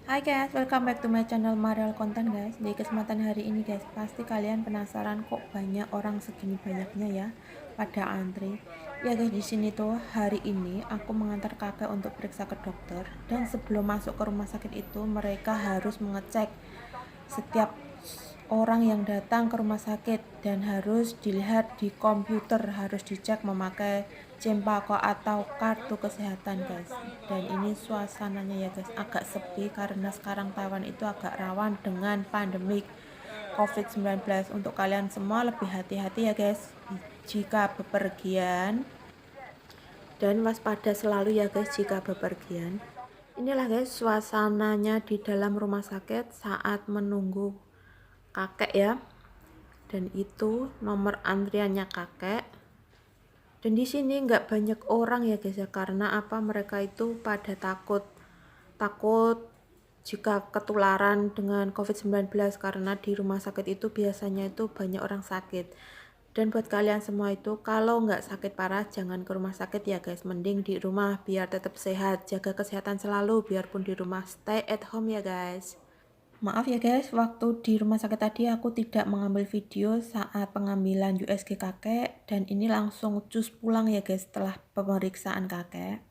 Hai guys, welcome back to my channel Mariel Content guys. Di kesempatan hari ini guys, pasti kalian penasaran kok banyak orang segini banyaknya ya pada antri. Ya guys, di sini tuh hari ini aku mengantar kakek untuk periksa ke dokter, dan sebelum masuk ke rumah sakit itu mereka harus mengecek setiap orang yang datang ke rumah sakit dan harus dilihat di komputer, harus dicek memakai Cempako atau kartu kesehatan guys. Dan ini suasananya ya guys agak sepi karena sekarang Taiwan itu agak rawan dengan pandemik COVID-19. Untuk kalian semua lebih hati-hati ya guys jika bepergian, dan waspada selalu ya guys jika bepergian. Inilah guys suasananya di dalam rumah sakit saat menunggu kakek ya, dan itu nomor antriannya kakek. Dan di sini nggak banyak orang ya guys ya, karena apa, mereka itu pada takut jika ketularan dengan COVID-19 karena di rumah sakit itu biasanya itu banyak orang sakit. Dan buat kalian semua itu, kalau nggak sakit parah jangan ke rumah sakit ya guys, mending di rumah biar tetap sehat, jaga kesehatan selalu biarpun di rumah, stay at home ya guys. Maaf ya guys, waktu di rumah sakit tadi aku tidak mengambil video saat pengambilan USG kakek, dan ini langsung cus pulang ya guys setelah pemeriksaan kakek.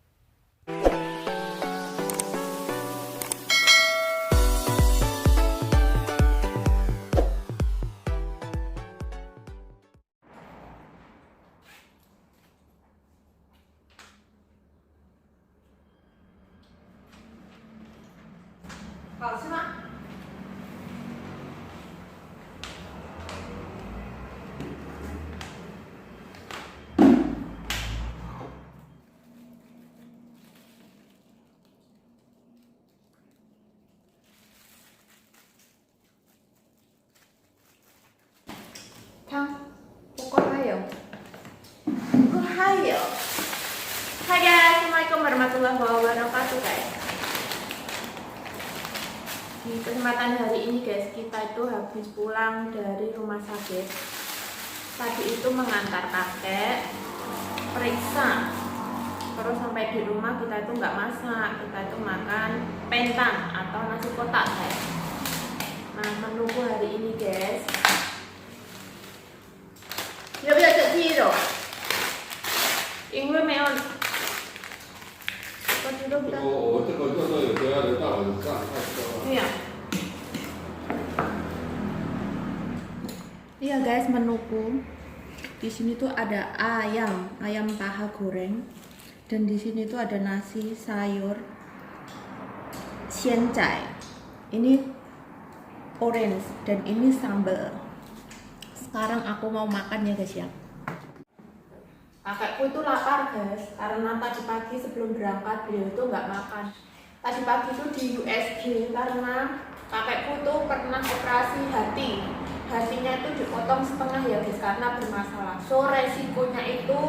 Hayo. Hai guys, Assalamualaikum warahmatullahi wabarakatuh guys. Di kesempatan hari ini guys, kita itu habis pulang dari rumah sakit. Tadi itu mengantar kakek periksa, terus sampai di rumah kita itu nggak masak, kita itu makan pentang atau nasi kotak guys. Nah, menuku hari ini guys,要不要吃鸡肉？因为没有，我知道不知道。我这个就说有时候要到晚上太多了。对ya. Iya guys, menuku. Di sini tuh ada ayam paha goreng, dan di sini tuh ada nasi, sayur, xianzai. Ini orange dan ini sambal. Sekarang aku mau makan ya guys ya. Kakekku itu lapar guys, karena tadi pagi sebelum berangkat beliau itu nggak makan. Tadi pagi itu di USG karena kakekku tuh pernah operasi hati. Hatinya itu dipotong setengah ya guys karena bermasalah. So resikonya itu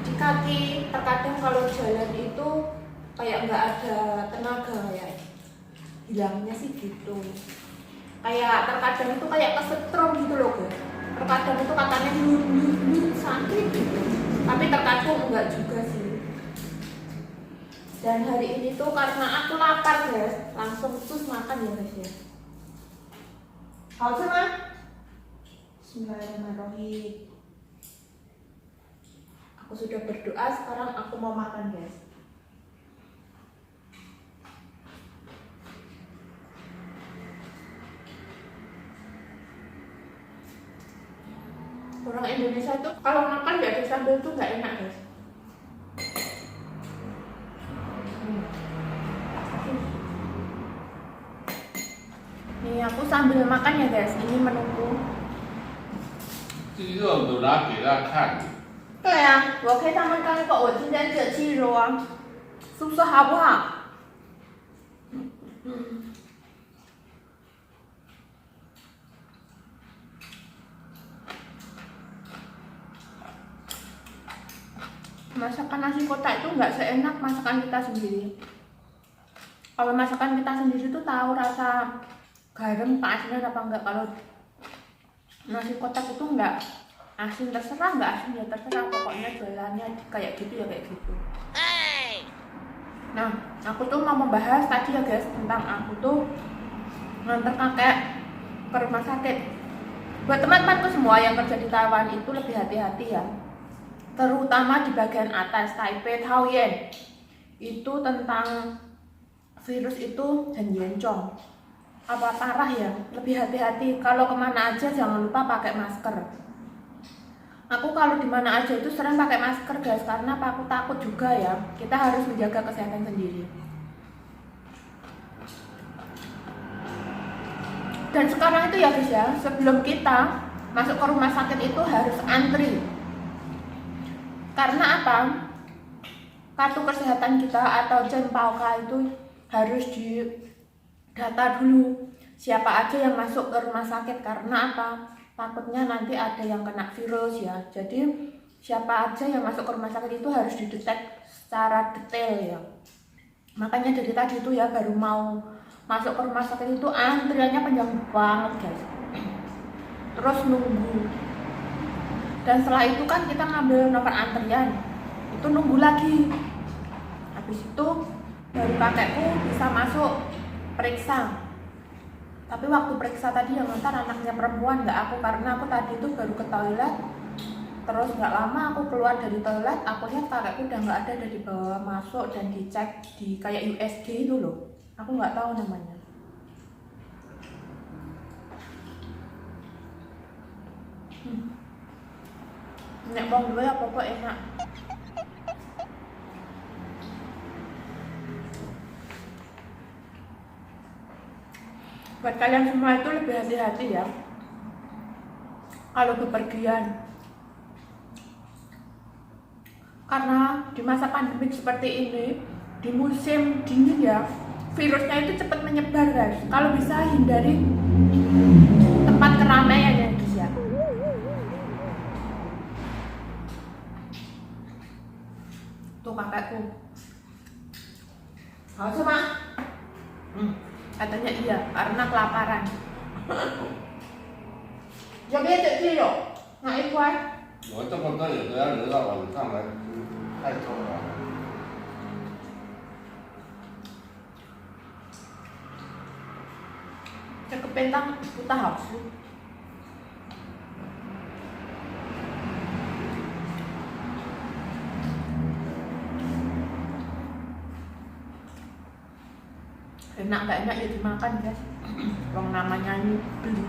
di kaki, terkadang kalau jalan itu kayak nggak ada tenaga ya. Bilangnya sih gitu. Kayak terkadang itu kayak kesetrum gitu loh guys. Terkadang itu katanya sakit gitu, tapi terkadang enggak juga sih. Dan hari ini tuh karena aku lapar guys, langsung terus makan ya guys ya. Hao吃吗? Bismillahirrahmanirrahim. Aku sudah berdoa, sekarang aku mau makan guys. Orang Indonesia tuh kalau makan nggak ada sambal tuh nggak enak guys. Nih aku sambil makan ya guys, ini menuku. 鸡肉都拿给他看，对啊，我可以他们刚说我今天吃鸡肉啊，是不是好不好？ Masakan nasi kotak itu nggak seenak masakan kita sendiri. Kalau masakan kita sendiri tuh tahu rasa garam asinnya apa enggak. Kalau nasi kotak itu nggak asin, terserah, nggak asin ya terserah, pokoknya jualannya kayak gitu ya kayak gitu. Nah, Aku tuh mau membahas tadi ya guys tentang aku tuh nganter kakek ke rumah sakit. Buat teman-temanku semua yang kerja di Taiwan itu lebih hati-hati ya, terutama di bagian atas Taipei Taoyuan. Itu tentang virus itu Zhenjiancong. Apa parah ya, lebih hati-hati. Kalau kemana aja jangan lupa pakai masker. Aku kalau di mana aja itu sering pakai masker guys, karena aku takut juga ya. Kita harus menjaga kesehatan sendiri. Dan sekarang itu ya guys ya, sebelum kita masuk ke rumah sakit itu harus antri. Karena apa? Kartu kesehatan kita atau Cempauka itu harus didata dulu siapa aja yang masuk ke rumah sakit. Karena apa? Takutnya nanti ada yang kena virus ya. Jadi siapa aja yang masuk ke rumah sakit itu harus didetek secara detail ya. Makanya dari tadi itu ya baru mau masuk ke rumah sakit itu antriannya panjang banget guys. Terus nunggu. Dan setelah itu kan kita ngambil nomor antrian, itu nunggu lagi. Habis itu baru kakekku bisa masuk periksa. Tapi waktu periksa tadi yang ngantar anaknya perempuan, nggak aku, karena aku tadi itu baru ke toilet. Terus nggak lama aku keluar dari toilet, aku lihat kakekku udah nggak ada, dari bawah masuk dan dicek di kayak USG itu loh. Aku nggak tahu namanya. Nek bong dulu ya pokok enak. Buat kalian semua itu lebih hati-hati ya kalau bepergian. Karena di masa pandemik seperti ini, di musim dingin ya, virusnya itu cepat menyebar guys. Kalau bisa hindari tempat keramaian ya guys ya. Tuh kakakku. Halo sama. Katanya iya, karena kelaparan. Jadi ada sih yo, nggak ikut. 我这么多有的要留到晚上来吃，太丑了。这个便当不大好吃。Enak nggak enak ya dimakan guys. Wong namanya beli.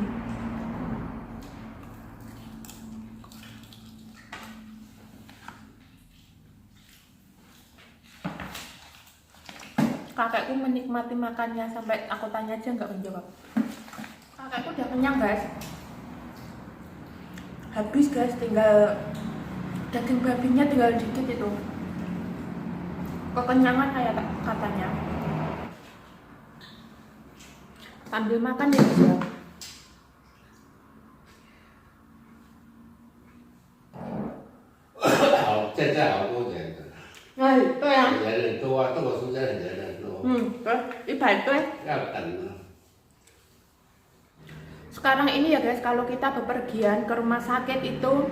Kakekku menikmati makannya sampai aku tanya aja nggak menjawab. Kakekku udah kenyang guys. Habis guys, tinggal daging babinya tinggal dikit itu. Kekenyangan kayak katanya. Sambil makan ya guys ya. 好，现在好多人的，哎，对啊，人很多啊，这个时间人很多，对，一排队。要等啊。 Sekarang ini ya guys, kalau kita bepergian ke rumah sakit itu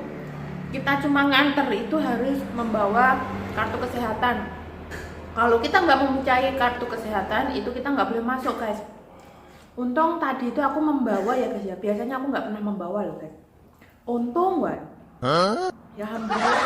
kita cuma nganter, itu harus membawa kartu kesehatan. Kalau kita nggak mempunyai kartu kesehatan, itu kita nggak boleh masuk guys. Untung tadi itu aku membawa ya guys ya, biasanya aku nggak pernah membawa loh guys. Untung banget. Ya alhamdulillah.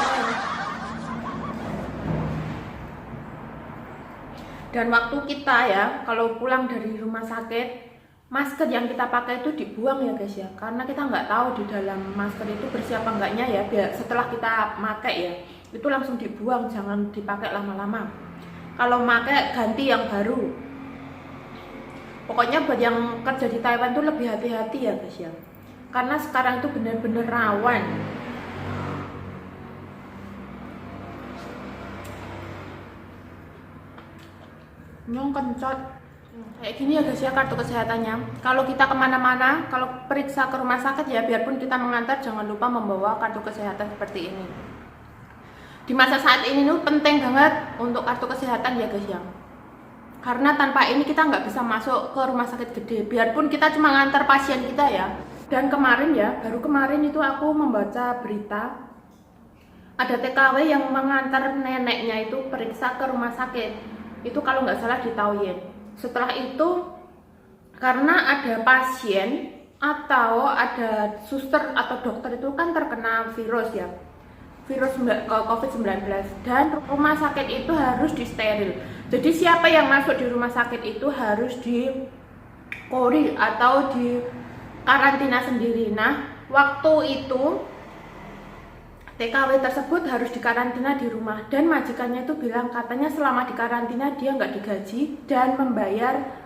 Dan waktu kita ya, kalau pulang dari rumah sakit, masker yang kita pakai itu dibuang ya guys ya, karena kita nggak tahu di dalam masker itu bersih apa enggaknya ya. Biar setelah kita pakai ya, itu langsung dibuang, jangan dipakai lama-lama. Kalau pakai ganti yang baru. Pokoknya buat yang kerja di Taiwan tuh lebih hati-hati ya guys ya, karena sekarang itu benar-benar rawan. Nyong kencot. Kayak gini ya guys ya kartu kesehatannya. Kalau kita kemana-mana, kalau periksa ke rumah sakit ya, biarpun kita mengantar, jangan lupa membawa kartu kesehatan seperti ini. Di masa saat ini tuh penting banget untuk kartu kesehatan ya guys ya, karena tanpa ini kita nggak bisa masuk ke rumah sakit gede, biarpun kita cuma ngantar pasien kita ya. Dan kemarin ya, baru kemarin itu aku membaca berita ada TKW yang mengantar neneknya itu periksa ke rumah sakit. itu kalau nggak salah di Taoyuan. Setelah itu karena ada pasien atau ada suster atau dokter itu kan terkena virus ya, virus COVID-19, dan rumah sakit itu harus disteril. Jadi siapa yang masuk di rumah sakit itu harus di kori atau di karantina sendiri. Nah, waktu itu TKW tersebut harus dikarantina di rumah, dan majikannya itu bilang katanya selama di karantina dia nggak digaji dan membayar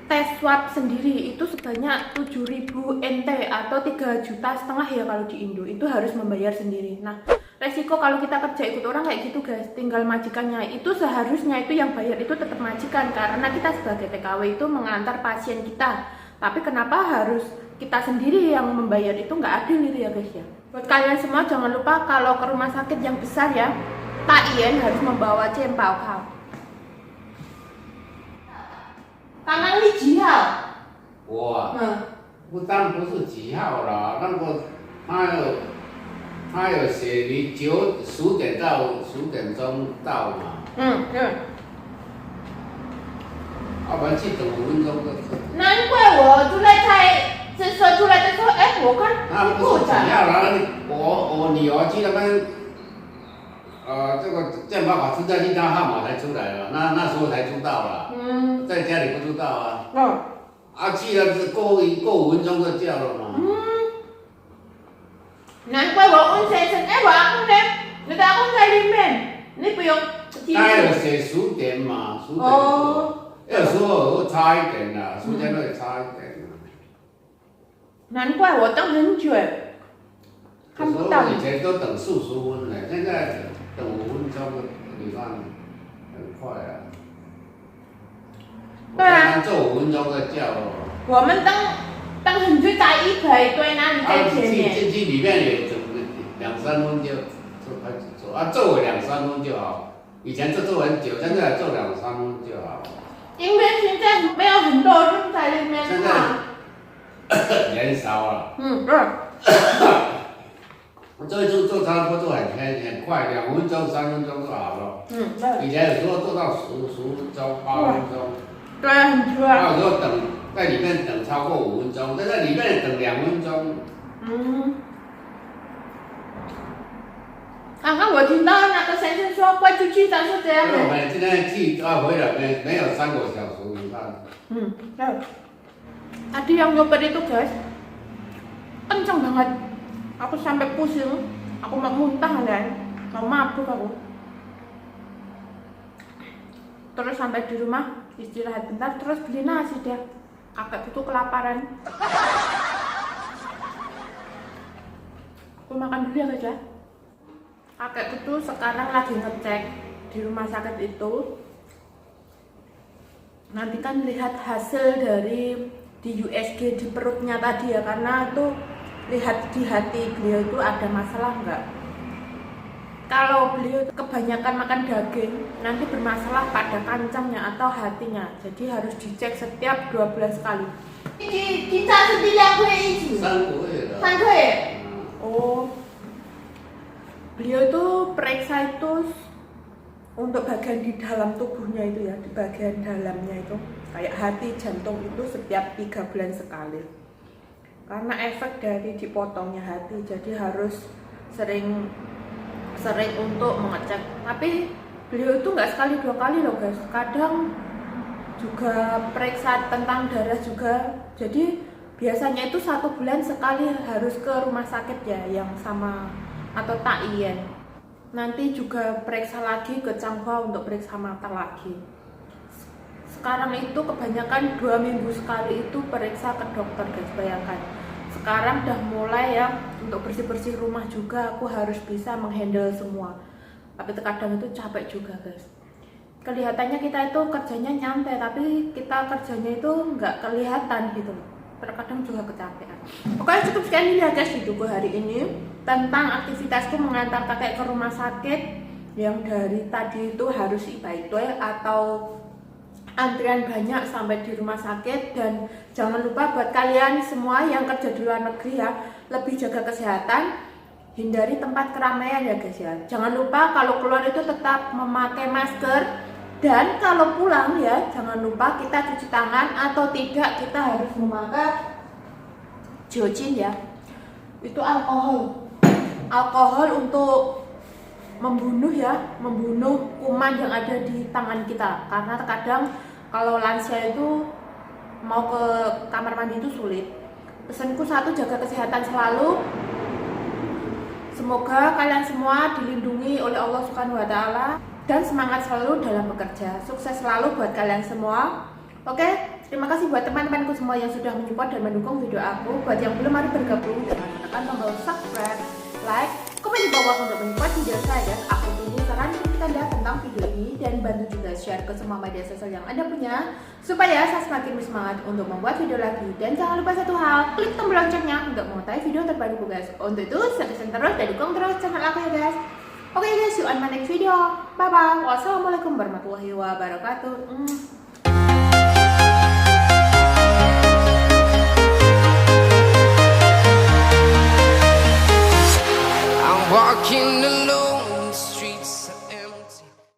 tes swab sendiri itu sebanyak 7.000 NT atau 3,5 juta ya kalau di Indo, itu harus membayar sendiri. Nah, resiko kalau kita kerja ikut orang kayak gitu guys, tinggal majikannya itu seharusnya itu yang bayar itu tetap majikan, karena kita sebagai TKW itu mengantar pasien kita. Tapi kenapa harus kita sendiri yang membayar, itu nggak adil itu ya guys ya. Buat kalian semua jangan lupa kalau ke rumah sakit yang besar ya, Taoyuan harus membawa cempau kau. 刚刚你几号？我啊，我当然不是几号啦，那个他有写你10点到10点钟到嘛，对。要不然去等5分钟就。难怪我出来才说出来就说，哎，我看那不是几号啦，我女儿去那边，这个健保卡资料去拿号码才出来了，那时候才知道了。在家里不知道啊。去了过5分钟就叫了嘛。难怪我问先生，哎，我阿公呢？你的阿公在里面，你不用。他有写10点嘛，10点。有时候会差一点啦，时间会差一点。难怪我等很久，看不到。以前都等40分呢，现在等5分钟，你看很快啊。对啊，做5分钟就叫了。我们等很久在一排队，那你在前面。进去里面也整2-3分就开始做，做2-3分就好。以前做很久，现在做2-3分就好。因为现在没有很多人在里面嘛。现在人少了。对。做一做差不多做很快，2分钟、3分钟就好了。对。以前有时候做到10分钟、8分钟。对啊，很久啊。有时候在里面等超过5分钟，在里面等2分钟。刚刚我听到那个先生说快出去，但是这样。我们现在去回来没有3个小时，你看。Tadi yang nyopir itu guys, kenceng banget. Aku sampai pusing, aku mau muntah dan mau mabuk aku. Terus sampai di rumah istirahat bentar, terus beli nasi deh. Kakek itu kelaparan. Aku makan dulu ya guys ya. Kakek itu sekarang lagi ngecek di rumah sakit itu. Nanti kan lihat hasil dari di USG di perutnya tadi ya, karena tuh lihat di hati beliau itu ada masalah enggak. Kalau beliau kebanyakan makan daging, nanti bermasalah pada kancangnya atau hatinya. Jadi harus dicek setiap 2 bulan sekali. Kita sendiri aku ini. 3 个月. Oh. Beliau itu periksa itu untuk bagian di dalam tubuhnya itu ya, di bagian dalamnya itu kayak hati, jantung itu setiap 3 bulan sekali. Karena efek dari dipotongnya hati, jadi harus sering untuk mengecek. Tapi beliau itu nggak sekali 2 kali loh guys, kadang juga periksa tentang darah juga. Jadi biasanya itu 1 bulan sekali harus ke rumah sakit ya, yang sama atau Taoyuan. Nanti juga periksa lagi ke Changhua untuk periksa mata lagi. Sekarang itu kebanyakan 2 minggu sekali itu periksa ke dokter guys, bayangkan. Sekarang udah mulai ya untuk bersih-bersih rumah juga, aku harus bisa menghandle semua. Tapi terkadang itu capek juga guys. Kelihatannya kita itu kerjanya nyantai, tapi kita kerjanya itu nggak kelihatan gitu. Terkadang juga kecapean. Oke, cukup sekian ya guys videoku hari ini tentang aktivitasku mengantar kakek ke rumah sakit, yang dari tadi itu harus ibaitoy atau antrian banyak sampai di rumah sakit. Dan jangan lupa buat kalian semua yang kerja di luar negeri ya, lebih jaga kesehatan, hindari tempat keramaian ya guys ya. Jangan lupa kalau keluar itu tetap memakai masker, Dan kalau pulang ya, jangan lupa kita cuci tangan, atau tidak kita harus memakai Jojin ya. Itu alkohol. Alkohol untuk membunuh ya, membunuh kuman yang ada di tangan kita. Karena terkadang kalau lansia itu mau ke kamar mandi itu sulit. Pesanku satu, jaga kesehatan selalu. Semoga kalian semua dilindungi oleh Allah Subhanahu wa taala dan semangat selalu dalam bekerja. Sukses selalu buat kalian semua. Oke, terima kasih buat teman-temanku semua yang sudah menyupport dan mendukung video aku. Buat yang belum mari bergabung, jangan tekan tombol subscribe, like, komen di bawah untuk menyupport video saya, dan aku tunggu saran kritik Anda tentang video ini, dan bantu juga share ke semua media sosial yang Anda punya supaya saya semakin bersemangat untuk membuat video lagi. Dan jangan lupa satu hal, klik tombol loncengnya untuk mengetahui video terbaruku guys. Untuk itu, subscribe terus dan dukung terus channel aku ya guys. Oke guys, see you on my next video. Bye bye. Wassalamualaikum warahmatullahi wabarakatuh. Walking alone